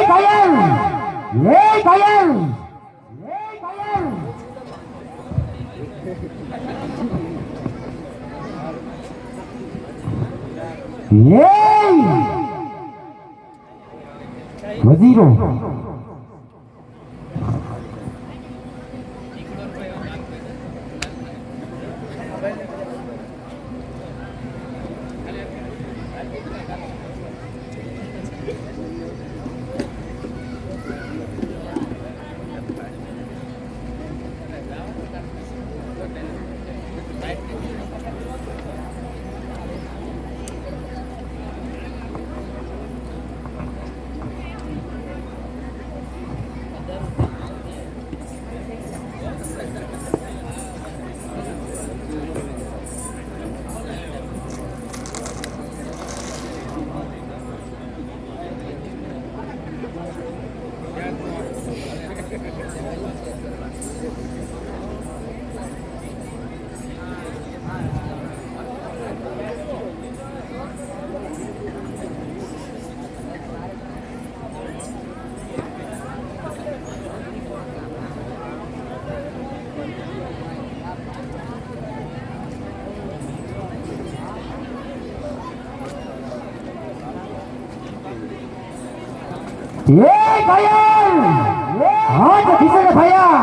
ઘાયલ એ ઘાયલ વજીરો એ ઘાયલ હાથ ખીસને ભયા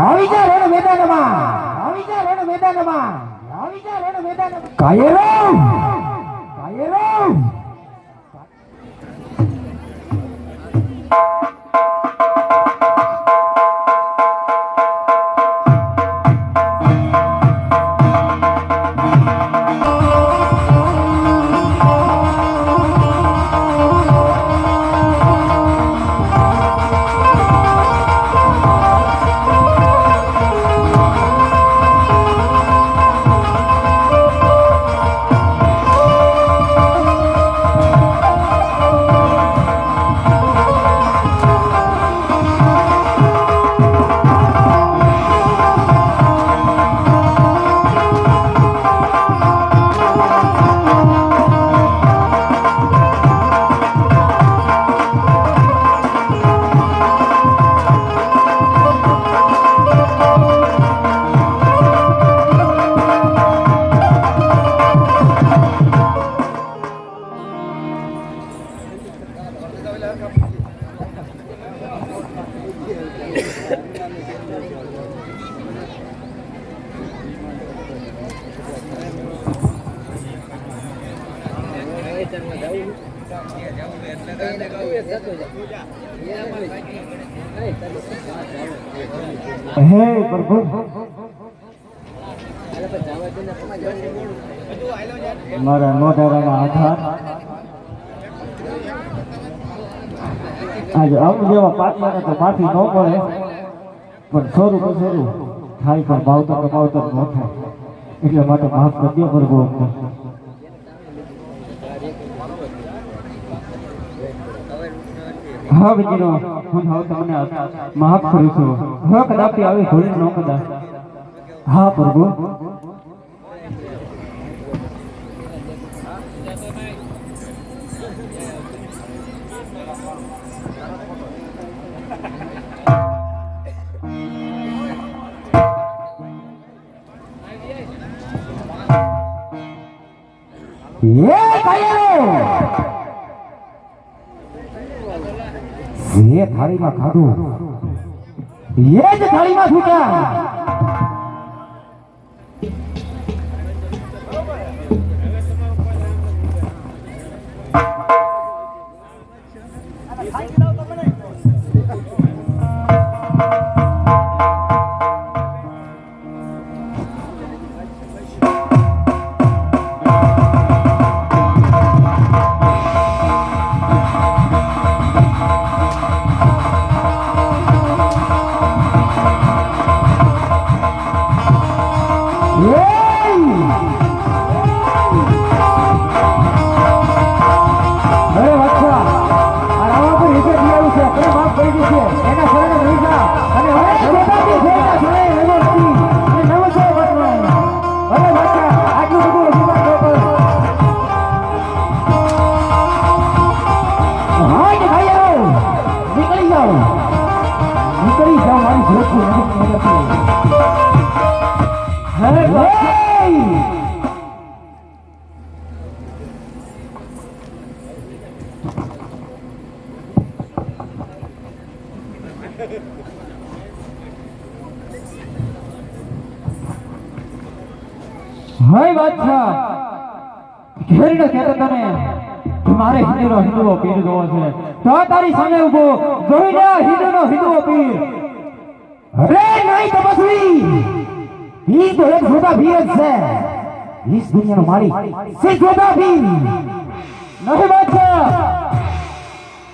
આવી જા રણ મેદાનમાં આવી જા રણ મેદાનમાં આવી જા રણ મેદાનમાં ઘાયલો ઘાયલો હે પ્રભુ મારા મોઢારાના આધાર આજે આવું જેવા પાટલાને તો માફી ન પડે પણ સોરું તો સોરું થાય પણ ભાવતર ન થાય એટલા માટે માફ કરી દો પ્રભુ. હા વિજયનો હું હવે તમને માફ કરું છું. હવે કદાપી આવી ભૂલ ન કદાચ. હા પ્રભુ. જે થાળીમાં ખાધું એ જ થાળીમાં છૂટ્યા. અરે વાછા આ રાવા પર એક જ હાય બાદશાહ ઘેરને કહેતો તને કે મારે હિન્દુઓ પીર જોવો છે તો તારી સામે ઊભો જોઈને હિન્દુઓ પીર અરે નહીં તપસ્વી ઈ તો એક જોતા ભીર જ છે ઈસ દુનિયાનો માલિક સે જોતા ભીર નહીં બાદશાહ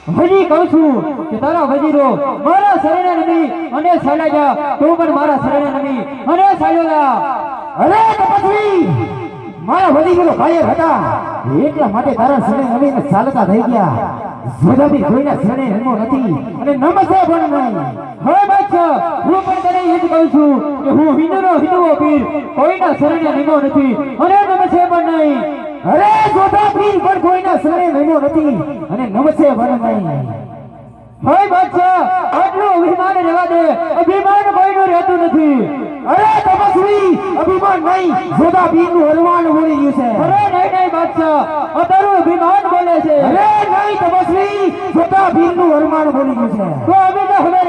હજી કહું છું કે તારા વજીરો મારા શરણે નમી અને ચાલ્યા જા તું પણ મારા શરણે નમી અને ચાલ્યો જા અરે તપસ્વી મારા વડીલો ભાઈ હતા એટલા માટે તારા શરણે નવીને ચાલતા થઈ ગયા જોધાબી જોઈને શરણે નમો નથી અને નમસે પણ નહીં હવે બાદશાહ હું પણ તને એ જ કહું છું કે હું હિન્દુઓ પીર કોઈના શરણે નમો નથી અને નમસે પણ નહીં અરે જોધા પીર પણ કોઈના શરણે નમો નથી અને નમસે પણ નહીં હવે બાદશાહ આટલું અભિમાન રહેવા દે અભિમાન કોઈનું રહેતું નથી અરે તપસ્વી અભિમાન નહીં જોધા પીરનું હલવાન બોલી ગયું છે અરે નહીં બાદશાહ આ તારું અભિમાન બોલે છે અરે નહીં તપસ્વી જોધા પીરનું હલવાન બોલી ગયું છે તો અમે તો હવે